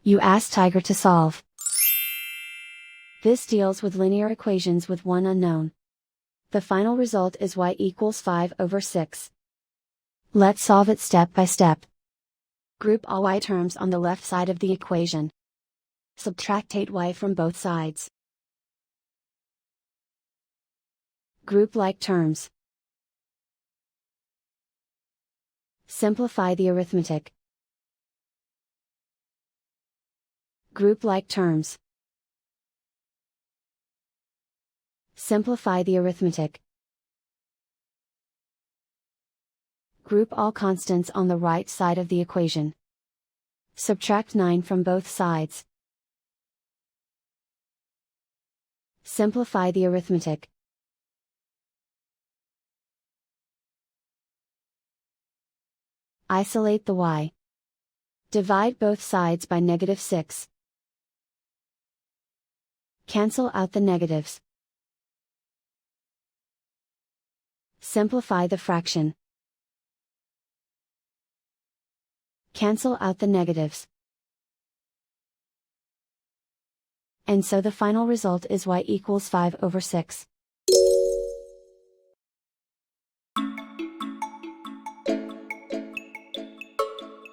You ask Tiger to solve. This deals with linear equations with one unknown. The final result is y equals 5/6. Let's solve it step by step. Group all y terms on the left side of the equation. Subtract 8y from both sides. Group like terms. Simplify the arithmetic. Group like terms. Simplify the arithmetic. Group all constants on the right side of the equation. Subtract 9 from both sides. Simplify the arithmetic. Isolate the y. Divide both sides by -6. Cancel out the negatives. Simplify the fraction. Cancel out the negatives. And so the final result is y equals 5/6.